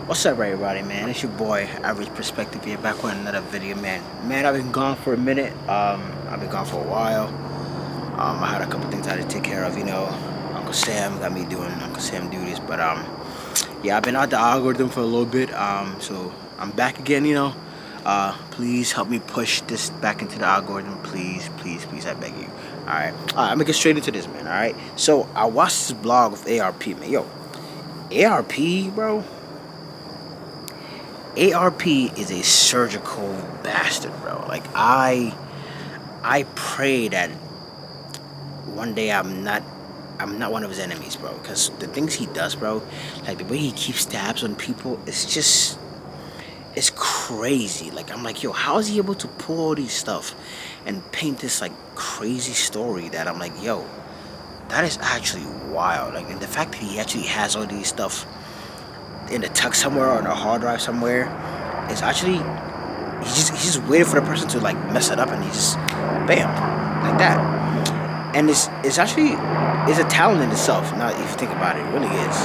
What's up, everybody, man? It's your boy, Average Perspective here, back with another video, man. Man, I've been gone for a minute. I've been gone for a while. I had a couple things I had to take care of. Uncle Sam got me doing Uncle Sam duties, but yeah, I've been out the algorithm for a little bit. So I'm back again. Please help me push this back into the algorithm, please, please, please. I beg you. All right. I'm gonna get straight into this, man. All right. So I watched this blog of ARP, man. Yo, ARP, bro. ARP is a surgical bastard, bro. Like I pray that one day I'm not one of his enemies, bro. Because the things he does, bro, like the way he keeps tabs on people, it's crazy. Like I'm like, yo, how is he able to pull all these stuff and paint this like crazy story that I'm like, yo, that is actually wild. Like, and the fact that he actually has all these stuff in a tuck somewhere or on a hard drive somewhere is actually he's just waiting for the person to like mess it up, and he just bam, like that. And it's actually it's a talent in itself. Now if you think about it, it really is.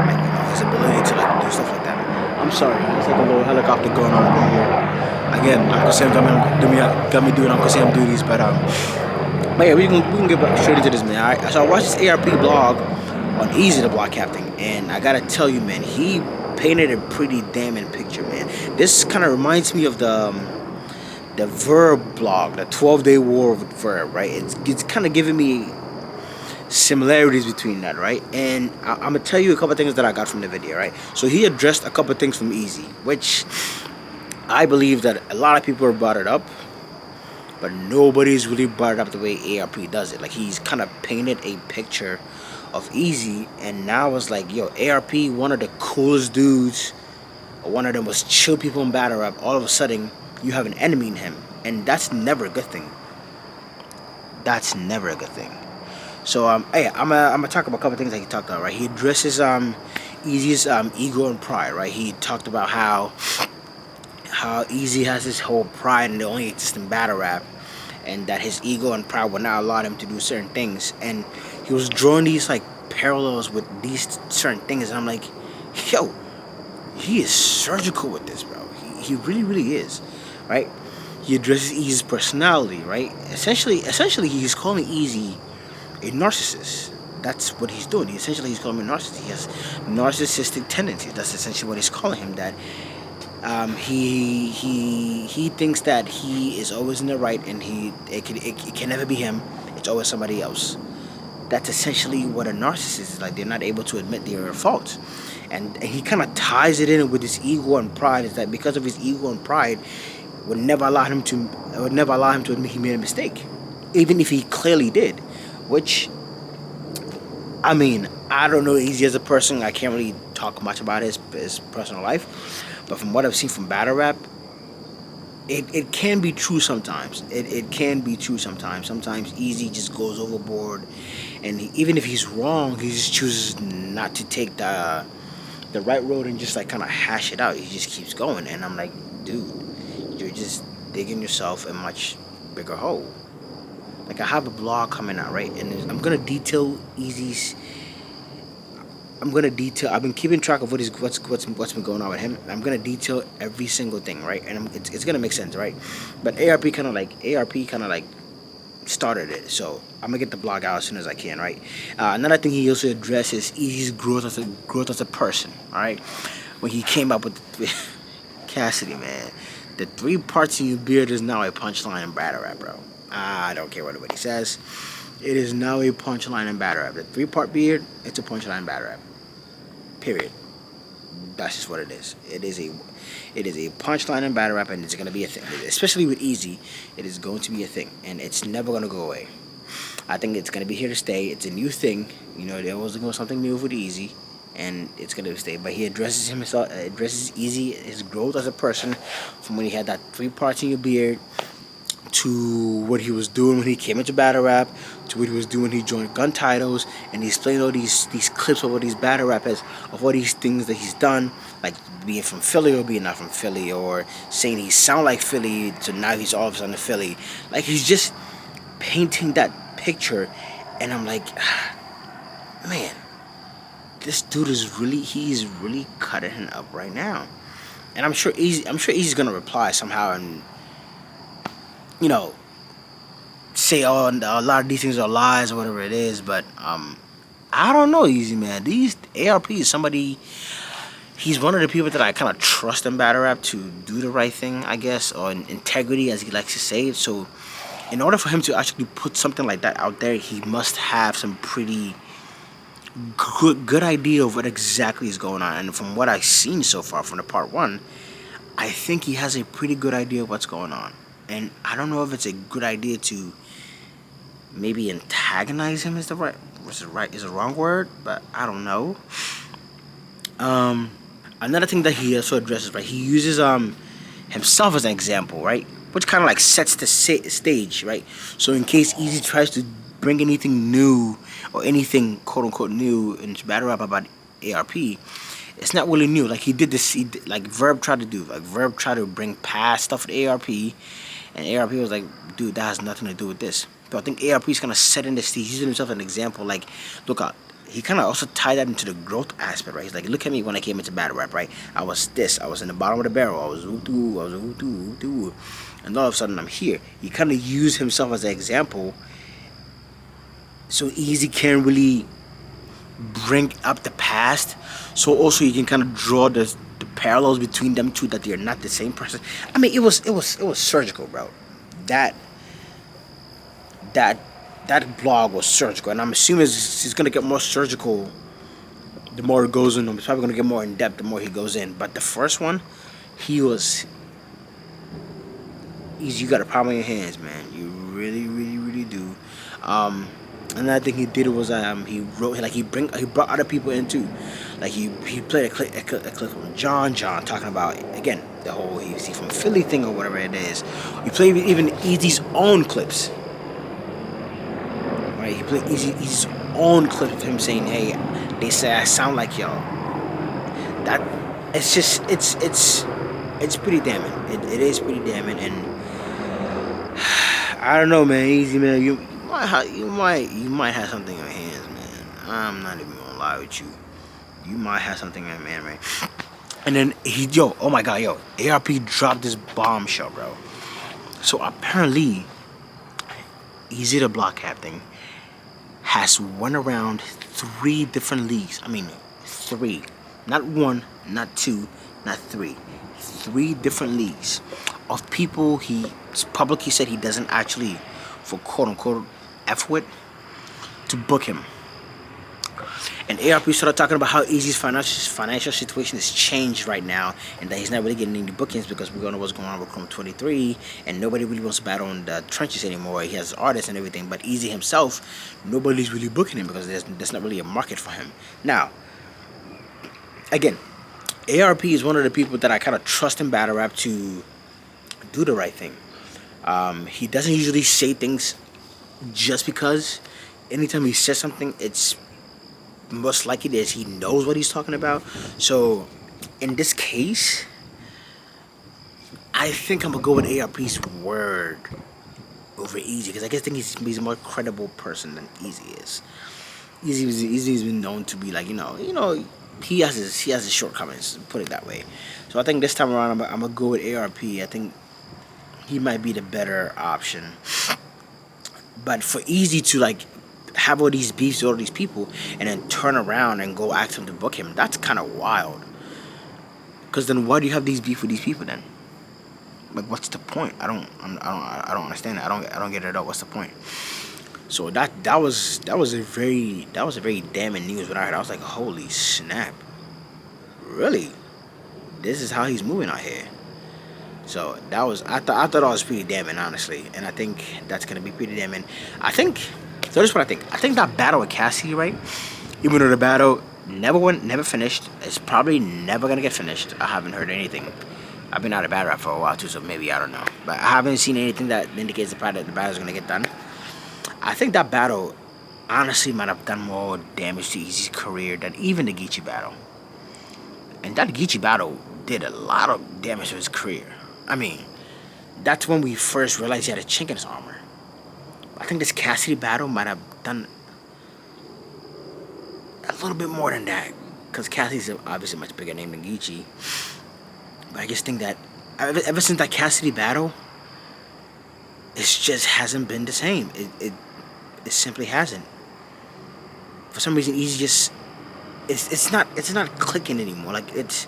Like, his ability to like do stuff like that. I'm sorry, there's like a little helicopter going on over here. Again, Uncle Sam got me doing Uncle Sam duties, but yeah, we can get back straight into this, man. All right, so I watched this ARP blog on Eazy the Block Captain, and I gotta tell you, man, he painted a pretty damning picture, man. This kind of reminds me of the Verb blog, the 12-day war with Verb, right? It's kind of giving me similarities between that, right? And I'm gonna tell you a couple things that I got from the video, right? So he addressed a couple things from Eazy, which I believe that a lot of people have brought it up, but nobody's really brought it up the way ARP does it. Like, he's kind of painted a picture of Eazy, and now it's like, yo, ARP, one of the coolest dudes, one of the most chill people in battle rap. All of a sudden, you have an enemy in him, and that's never a good thing. That's never a good thing. So hey, I'm gonna talk about a couple things that he talked about, right? He addresses Eazy's ego and pride, right? He talked about how Eazy has his whole pride and it only exists in battle rap, and that his ego and pride will not allow him to do certain things. And he was drawing these like parallels with these certain things, and I'm like, yo, he is surgical with this, bro. He really, really is, right? He addresses Eazy's personality, right? Essentially, he's calling Eazy a narcissist. That's what he's doing. He's calling him a narcissist. He has narcissistic tendencies. That's essentially what he's calling him. That he thinks that he is always in the right, and it can never be him. It's always somebody else. That's essentially what a narcissist is like. They're not able to admit their faults, and he kind of ties it in with his ego and pride. Is that because of his ego and pride, would never allow him to admit he made a mistake, even if he clearly did. Which, I mean, I don't know Eazy as a person. I can't really talk much about his personal life, but from what I've seen from battle rap, it can be true sometimes. It can be true sometimes. Sometimes Eazy just goes overboard, and even if he's wrong, he just chooses not to take the right road and just like kind of hash it out. He just keeps going, and I'm like, dude, you're just digging yourself a much bigger hole. Like, I have a blog coming out, right, and I'm gonna detail Eazy's. I've been keeping track of what's been going on with him. I'm gonna detail every single thing, right, and it's gonna make sense, right. But ARP kind of like started it, so I'm gonna get the blog out as soon as I can, right. Another thing he also addresses Eazy's growth as a person, all right. When he came up with Cassidy, man, the 3 parts in your beard is now a punchline in battle rap, bro. I don't care what anybody says. It is now a punchline in battle rap. The 3-part beard, it's a punchline in battle rap. Period. That's just what it is. It is a punchline in battle rap, and it's gonna be a thing. Especially with Eazy, it is going to be a thing, and it's never gonna go away. I think it's gonna be here to stay. It's a new thing. There was something new with Eazy, and it's gonna stay. But he addresses Eazy, his growth as a person, from when he had that 3 parts in your beard, to what he was doing when he came into battle rap, to what he was doing when he joined gun titles, and he's playing all these clips of all these battle rappers, of all these things that he's done, like being from Philly or being not from Philly, or saying he sound like Philly, so now he's all of a sudden Philly. Like, he's just painting that picture, and I'm like, man, this dude he's really cutting him up right now. And I'm sure Easy's gonna reply somehow and, you know, say, oh, a lot of these things are lies or whatever it is. But I don't know, Easy, man. These ARP is somebody. He's one of the people that I kind of trust in battle rap to do the right thing, I guess, or in integrity, as he likes to say. So, in order for him to actually put something like that out there, he must have some pretty good idea of what exactly is going on. And from what I've seen so far from the part one, I think he has a pretty good idea of what's going on. And I don't know if it's a good idea to maybe antagonize him is the wrong word, but I don't know. Another thing that he also addresses, right? He uses himself as an example, right? Which kind of like sets the stage, right? So in case Eazy tries to bring anything new or anything quote unquote new into battle rap about ARP, it's not really new. Like he did this, like Verb tried to do. Like Verb tried to bring past stuff to ARP, and ARP was like, dude, that has nothing to do with this. But I think ARP is kind of setting the stage, using himself as an example. Like, look out. He kind of also tied that into the growth aspect, right? He's like, look at me when I came into battle rap, right? I was this. I was in the bottom of the barrel. I was ooh-doo. I was ooh-doo. And all of a sudden, I'm here. He kind of used himself as an example, so Eazy can really bring up the past. So also you can kind of draw the parallels between them two, that they're not the same person. I mean, it was surgical, bro. That blog was surgical, and I'm assuming it's gonna get more surgical the more it goes in. It's probably gonna get more in depth the more he goes in. But the first one, he was easy. You got a problem in your hands, man. You really do. Another thing he did was he wrote, like he brought other people in too. Like he played a clip from John talking about, again, the whole Eazy from Philly thing or whatever it is. He played even Eazy's own clips. Right, he played Eazy's own clip of him saying, "Hey, they say I sound like y'all." That it's just it's pretty damning. It is pretty damning, and I don't know, man. Eazy, man, you might have something in your hands, man. I'm not even gonna lie with you. You might have something in your hand, man. And then oh my god, ARP dropped this bombshell, bro. So apparently, Eazy the Block Captain has went around 3 different leagues. I mean, 3. Not 1, not 2, not 3. 3 different leagues of people he publicly said he doesn't actually, for quote unquote, F with, to book him. And ARP started talking about how Eazy's financial situation has changed right now, and that he's not really getting any bookings because we don't know what's going on with Chrome 23, and nobody really wants to battle in the trenches anymore. He has artists and everything, but Eazy himself, nobody's really booking him because there's not really a market for him. Now, again, ARP is one of the people that I kind of trust in battle rap to do the right thing. He doesn't usually say things just because. Anytime he says something, it's most likely that he knows what he's talking about. So in this case, I think I'm gonna go with ARP's word over Eazy, because I guess he's a more credible person than Eazy is. Eazy's been known to be like, he has his shortcomings, put it that way. So I think this time around I'm gonna go with ARP. I think he might be the better option. But for Eazy to like have all these beefs with all these people and then turn around and go ask him to book him, that's kind of wild. Because then why do you have these beef with these people then? Like, what's the point? I don't understand it. I don't get it at all. What's the point? So that was a very damning news when I heard. I was like, holy snap, really? This is how he's moving out here. So I thought that was pretty damning, honestly, and I think that's gonna be pretty damning. So this is what I think. I think that battle with Cassie, right? Even though the battle never finished, it's probably never gonna get finished. I haven't heard anything. I've been out of battle rap for a while too, so maybe, I don't know. But I haven't seen anything that indicates the battle's gonna get done. I think that battle honestly might have done more damage to Eazy's career than even the Geechee battle. And that Geechee battle did a lot of damage to his career. I mean, that's when we first realized he had a chink in his armor. I think this Cassidy battle might have done a little bit more than that, because Cassidy's obviously a much bigger name than Geechee. But I just think that ever since that Cassidy battle, it just hasn't been the same. It simply hasn't. For some reason, Eazy just it's not clicking anymore. Like it's,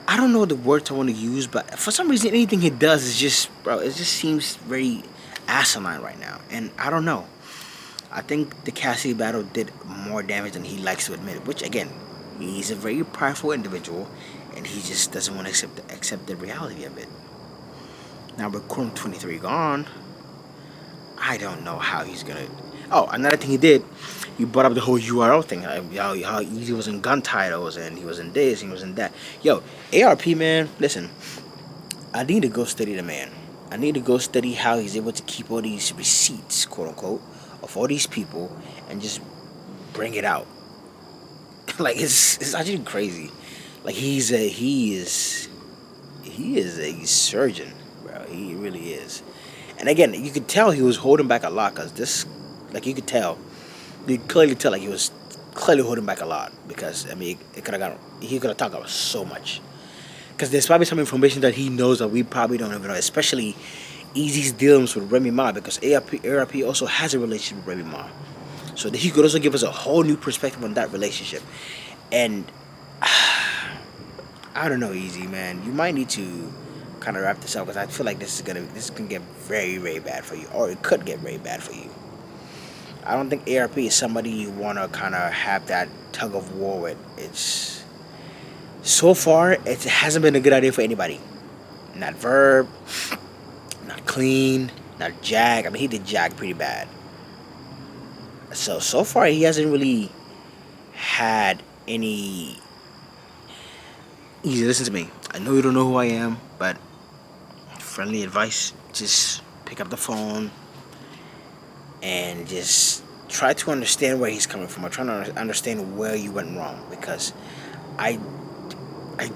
I don't know the words I want to use, but for some reason, anything he does is just, bro, it just seems very asinine right now, and I don't know. I think the Cassidy battle did more damage than he likes to admit, which again, he's a very prideful individual, and he just doesn't want to accept the reality of it. Now with Chrome 23 gone, I don't know how he's gonna. Oh, another thing he did, he brought up the whole URL thing. How Eazy was in gun titles and he was in this and he was in that. Yo, ARP man, listen, I need to go study the man. I need to go study how he's able to keep all these receipts, quote unquote, of all these people and just bring it out. Like it's actually crazy. Like he is a surgeon, bro. He really is. And again, you could tell he was holding back a lot, cause this, like you could clearly tell, like he was clearly holding back a lot, because I mean he could have talked about so much. Because there's probably some information that he knows that we probably don't even know, especially Eazy's dealings with Remy Ma, because ARP also has a relationship with Remy Ma. So that he could also give us a whole new perspective on that relationship. And I don't know, Eazy, man. You might need to kind of wrap this up, because I feel like this can get very, very bad for you, or it could get very bad for you. I don't think ARP is somebody you want to kind of have that tug of war with. It's so far it hasn't been a good idea for anybody. Not Verb, not Clean, not Jag. I mean, he did Jag pretty bad. So far he hasn't really had any. Easy, listen to me. I know you don't know who I am, but friendly advice: just pick up the phone and just try to understand where he's coming from. I'm trying to understand where you went wrong, because I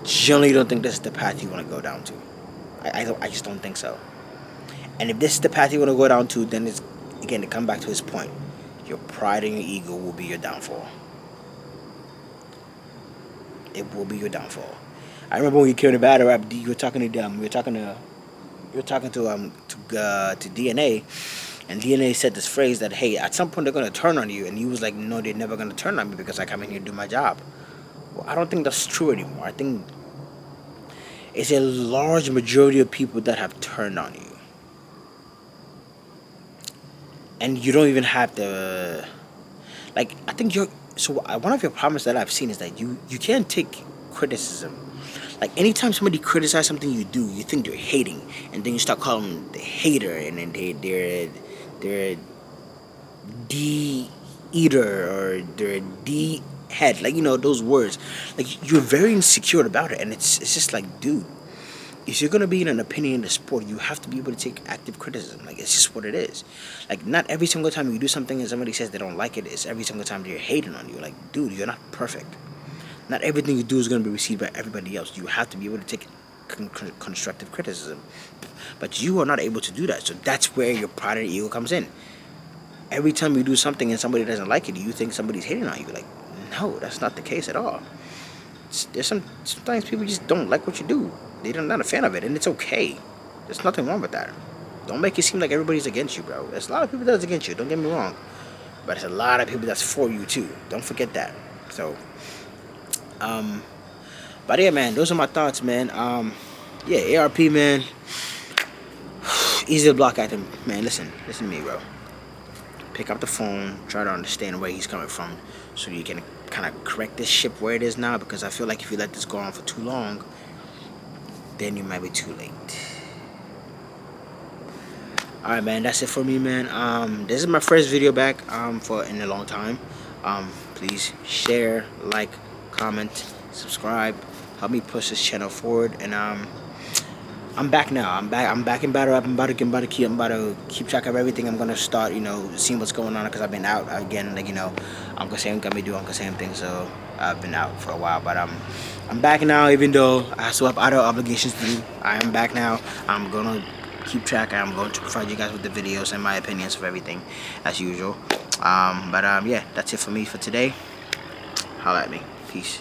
generally don't think this is the path you want to go down to. I just don't think so. And if this is the path you want to go down to, then it's, again, to come back to his point, your pride and your ego will be your downfall. It will be your downfall. I remember when you came to battle rap, you were talking to them. You were talking to DNA, and DNA said this phrase that, hey, at some point they're gonna turn on you, and he was like, no, they're never gonna turn on me because I come in here and do my job. Well, I don't think that's true anymore. I think it's a large majority of people that have turned on you, and you don't even have to. Like, I think one of your problems that I've seen is that you can't take criticism. Like, anytime somebody criticizes something you do, you think they're hating, and then you start calling them the hater, and then they're a D eater, or they're a D head, like, you know, those words. Like, you're very insecure about it, and it's just like, dude, if you're gonna be in an opinion in the sport, you have to be able to take active criticism. Like, it's just what it is. Like, not every single time you do something and somebody says they don't like it, it's every single time they're hating on you. Like, dude, you're not perfect. Not everything you do is going to be received by everybody else. You have to be able to take constructive criticism. But you are not able to do that. So that's where your pride and ego comes in. Every time you do something and somebody doesn't like it, you think somebody's hating on you. Like, no, that's not the case at all. Sometimes people just don't like what you do. They're not a fan of it, and it's okay. There's nothing wrong with that. Don't make it seem like everybody's against you, bro. There's a lot of people that's against you, don't get me wrong. But there's a lot of people that's for you, too. Don't forget that. So, but yeah, man, those are my thoughts, man. Yeah, ARP, man. Eazy the block captain, man. Listen to me, bro. Pick up the phone, try to understand where he's coming from, so you can kind of correct this ship where it is now. Because I feel like if you let this go on for too long, then you might be too late. All right, man. That's it for me, man. This is my first video back for in a long time. Please share, like, comment, subscribe, help me push this channel forward. And I'm back now. I'm back in battle rap. I'm about to keep track of everything. I'm gonna start, seeing what's going on, because I've been out again. Like, Uncle Sam got me do Uncle Sam things, so I've been out for a while. But I'm back now, even though I still have other obligations to do. I am back now. I'm gonna keep track. I'm going to provide you guys with the videos and my opinions of everything as usual. But yeah, that's it for me for today. Holla at me. Peace.